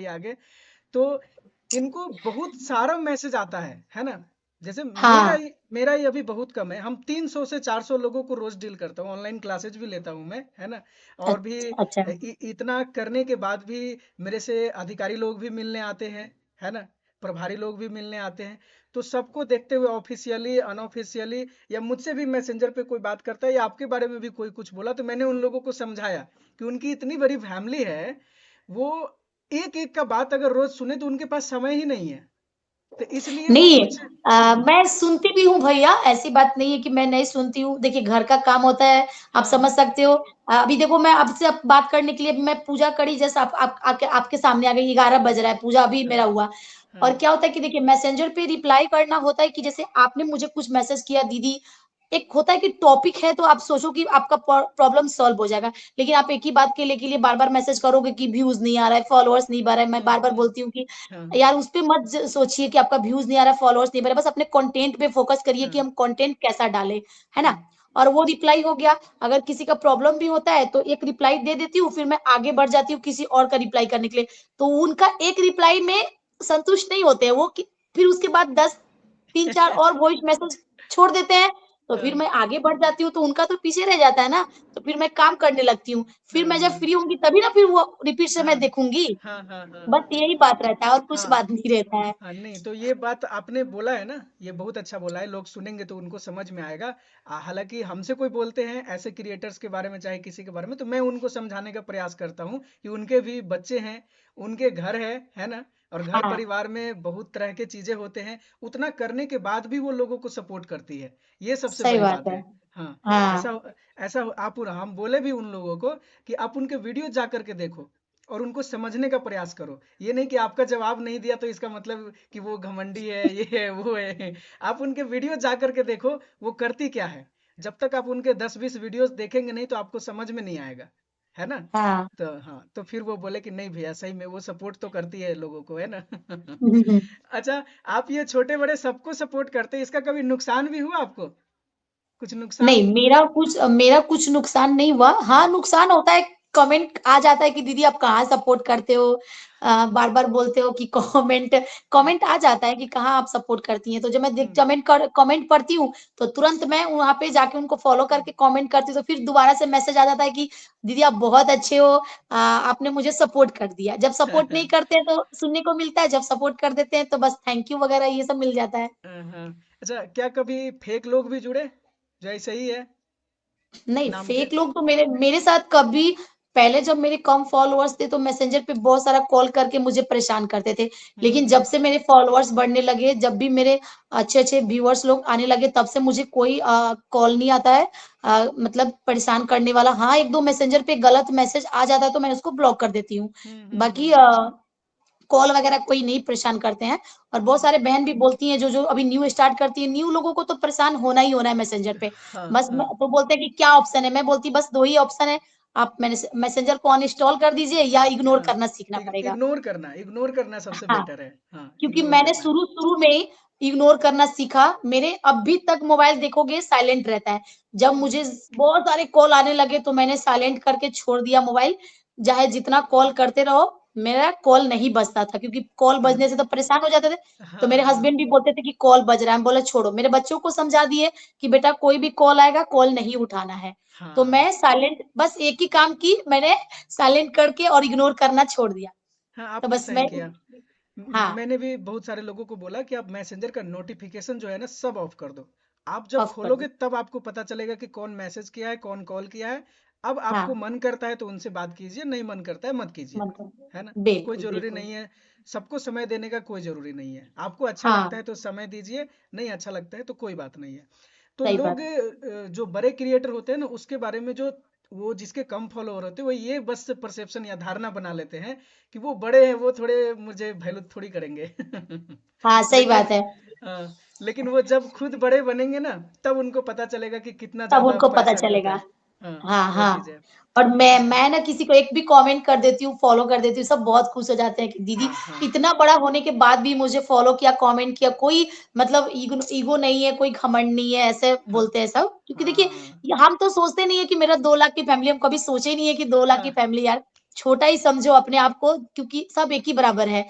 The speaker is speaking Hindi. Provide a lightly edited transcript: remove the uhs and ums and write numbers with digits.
आगे। तो इनको बहुत सारा मैसेज आता है ना? जैसे हाँ। मेरा ही अभी बहुत कम है। हम 300 से 400 लोगों को रोज डील करता हूँ, ऑनलाइन क्लासेज भी लेता हूँ मैं, है ना? और भी अच्छा अच्छा। इतना करने के बाद भी मेरे से अधिकारी लोग भी मिलने आते हैं, है ना? प्रभारी लोग भी मिलने आते हैं। तो सबको देखते हुए ऑफिशियली अनऑफिशियली, या मुझसे भी मैसेंजर पे कोई बात करता है या आपके बारे में भी कोई कुछ बोला, तो मैंने उन लोगों को समझाया कि उनकी इतनी बड़ी फैमिली है, वो एक एक का बात अगर रोज सुने तो उनके पास समय ही नहीं है। तो इसलिए वो नहीं, कुछ मैं सुनती भी हूँ भैया, ऐसी बात नहीं है कि मैं नहीं सुनती हूँ। देखिए घर का काम होता है, आप हाँ समझ हाँ सकते हो। अभी देखो मैं आपसे अब बात करने के लिए मैं पूजा करी, जैसे आप आपके सामने आ गई, 11 बज रहा है, पूजा अभी हाँ मेरा हुआ। हाँ और क्या होता है कि देखिए मैसेंजर पे रिप्लाई करना होता है कि जैसे आपने मुझे कुछ मैसेज किया दीदी, एक होता है कि टॉपिक है तो आप सोचो कि आपका प्रॉब्लम सॉल्व हो जाएगा। लेकिन आप एक ही बात के लिए बार बार मैसेज करोगे कि व्यूज नहीं आ रहा है, फॉलोअर्स नहीं बढ़ रहा है। मैं बार बार हम्म, बोलती हूँ कि हाँ यार उस पे मत सोचिए कि आपका व्यूज नहीं आ रहा है, फॉलोअर्स नहीं बढ़ रहा है, बस अपने कंटेंट पे फोकस करिए कि हाँ हम कंटेंट कैसा डालें, है ना? हम्म, और वो रिप्लाई हो गया। अगर किसी का प्रॉब्लम भी होता है तो एक रिप्लाई दे देती हूँ, फिर मैं आगे बढ़ जाती हूँ किसी और का रिप्लाई करने के लिए। तो उनका एक रिप्लाई में संतुष्ट नहीं होते हैं वो फिर उसके बाद 10 3-4 और वॉइस मैसेज छोड़ देते हैं। तो फिर हाँ मैं आगे बढ़ जाती हूँ, तो उनका तो पीछे रह जाता है ना। तो फिर मैं काम करने लगती हूँ। फिर हाँ मैं जब हाँ फ्री होंगी तभी ना फिर वो रिपीट से मैं हाँ देखूंगी। हाँ हाँ हाँ बस यही बात रहता है और कुछ हाँ बात नहीं रहता है। हाँ, नहीं तो ये बात आपने बोला है ना, ये बहुत अच्छा बोला है, लोग सुनेंगे तो उनको समझ में आएगा। हालांकि हमसे कोई बोलते हैं ऐसे क्रिएटर्स के बारे में, चाहे किसी के बारे में, तो मैं उनको समझाने का प्रयास करता हूँ कि उनके भी बच्चे हैं, उनके घर है ना? और घर हाँ, परिवार में बहुत तरह के चीजें होते हैं, उतना करने के बाद भी वो लोगों को सपोर्ट करती है, ये सबसे सही बड़ी बात बात है। है। हाँ, हाँ, ऐसा ऐसा आप, हम बोले भी उन लोगों को कि आप उनके वीडियो जा करके देखो और उनको समझने का प्रयास करो। ये नहीं कि आपका जवाब नहीं दिया तो इसका मतलब कि वो घमंडी है, ये है वो है। आप उनके वीडियो जा करके देखो, वो करती क्या है। जब तक आप उनके 10-20 वीडियोस देखेंगे नहीं तो आपको समझ में नहीं आएगा, है ना? हाँ। तो हाँ, तो फिर वो बोले कि नहीं भैया सही में वो सपोर्ट तो करती है लोगों को, है ना? अच्छा, आप ये छोटे बड़े सबको सपोर्ट करते हैं, इसका कभी नुकसान भी हुआ आपको? कुछ नुकसान? नहीं, मेरा कुछ नुकसान नहीं हुआ। हाँ, नुकसान होता है, कमेंट आ जाता है कि दीदी आप कहाँ सपोर्ट करते हो? बार बार बोलते हो कि कमेंट कमेंट आ जाता है कि कहाँ आप सपोर्ट करती हैं। तो जब मैं देख हम्म, कमेंट पढ़ती हूँ तो तुरंत मैं वहां पे जाके उनको फॉलो करके कमेंट करती हूँ। तो फिर दोबारा से मैसेज आ जाता है कि दीदी आप बहुत अच्छे हो, आपने मुझे सपोर्ट कर दिया। जब सपोर्ट नहीं हम्म। करते हैं तो सुनने को मिलता है, जब सपोर्ट कर देते हैं तो बस थैंक यू वगैरह ये सब मिल जाता है। हाँ। अच्छा, क्या कभी फेक लोग भी जुड़े जो ऐसे ही है नहीं, नाम के? फेक लोग तो मेरे मेरे साथ कभी, पहले जब मेरे कम फॉलोअर्स थे तो मैसेंजर पे बहुत सारा कॉल करके मुझे परेशान करते थे। लेकिन जब हम्म। से मेरे फॉलोअर्स बढ़ने लगे, जब भी मेरे अच्छे अच्छे व्यूअर्स लोग आने लगे, तब से मुझे कोई कॉल नहीं आता है, मतलब परेशान करने वाला। हाँ, एक दो मैसेंजर पे गलत मैसेज आ जाता है तो मैं उसको ब्लॉक कर देती हूँ। बाकी हम्म। कॉल वगैरह कोई नहीं परेशान करते हैं। और बहुत सारे बहन भी बोलती हैं जो जो अभी न्यू स्टार्ट करती है, न्यू लोगों को तो परेशान होना ही होना है मैसेंजर पे। हाँ बस हाँ तो बोलते हैं कि क्या ऑप्शन है, मैं बोलती बस दो ही ऑप्शन है, आप मैसेंजर को अनइंस्टॉल कर दीजिए या इग्नोर हाँ, करना सीखना पड़ेगा। इग्नोर करना सबसे हाँ, बेटर है। हाँ, क्योंकि इग्नोर मैंने करना है। शुरू शुरू में ही इग्नोर करना सीखा। मेरे अभी तक मोबाइल देखोगे साइलेंट रहता है। जब मुझे बहुत सारे कॉल आने लगे तो मैंने साइलेंट करके छोड़ दिया मोबाइल। चाहे जितना कॉल करते रहो, मेरा कॉल नहीं बजता था, क्योंकि कॉल हाँ बजने से तो परेशान हो जाते थे। तो हाँ मेरे हाँ हस्बैंड भी बोलते थे कि कॉल बज रहा है, हम बोले छोड़ो। मेरे बच्चों को समझा दिए कि बेटा कोई भी कॉल आएगा कॉल नहीं उठाना है। तो हाँ मैं साइलेंट, बस एक ही काम की मैंने, साइलेंट करके और इग्नोर करना छोड़ दिया। हाँ, तो आपने बस सही मैं, किया। हाँ, मैंने भी बहुत सारे लोगों को बोला कि आप मैसेंजर का नोटिफिकेशन जो है ना सब ऑफ कर दो। आप जब ऑफ कर खोलोगे दी। तब आपको पता चलेगा कि कौन मैसेज किया है, कौन कॉल किया है। अब आपको हाँ, मन करता है तो उनसे बात कीजिए, नहीं मन करता है मत कीजिए, मन कर, है ना? कोई बिल्कुल जरूरी बिल्कुल। नहीं है, सबको समय देने का कोई जरूरी नहीं है। आपको अच्छा लगता हाँ, है तो समय दीजिए, नहीं अच्छा लगता है तो कोई बात नहीं है। तो सही लोग बात। जो बड़े क्रिएटर होते हैं ना उसके बारे में, जो वो जिसके कम फॉलोअर होते हैं, वो ये बस परसेप्शन या धारणा बना लेते हैं कि वो बड़े हैं, वो थोड़े मुझे वैल्यू थोड़ी करेंगे। हाँ, सही लेकिन बात है। लेकिन वो जब खुद बड़े बनेंगे ना तब उनको पता चलेगा कि कितना तब ज्यादा उनको पता पैसा जाता चलेगा। है। हाँ, हाँ, वो हाँ। चीज है। और मैं ना किसी को एक भी कमेंट कर देती हूँ, फॉलो कर देती हूँ, सब बहुत खुश हो जाते हैं कि दीदी हाँ हाँ इतना बड़ा होने के बाद भी मुझे फॉलो किया, कमेंट किया। कोई मतलब ईगो ईगो नहीं है, कोई घमंड नहीं है, ऐसे हाँ बोलते हैं सब। क्योंकि देखिए हाँ हम तो सोचते नहीं है कि मेरा 2 लाख की फैमिली, हम कभी सोचे ही नहीं है कि 2 लाख हाँ की फैमिली यार छोटा ही समझो अपने आप को क्योंकि सब एक ही बराबर है।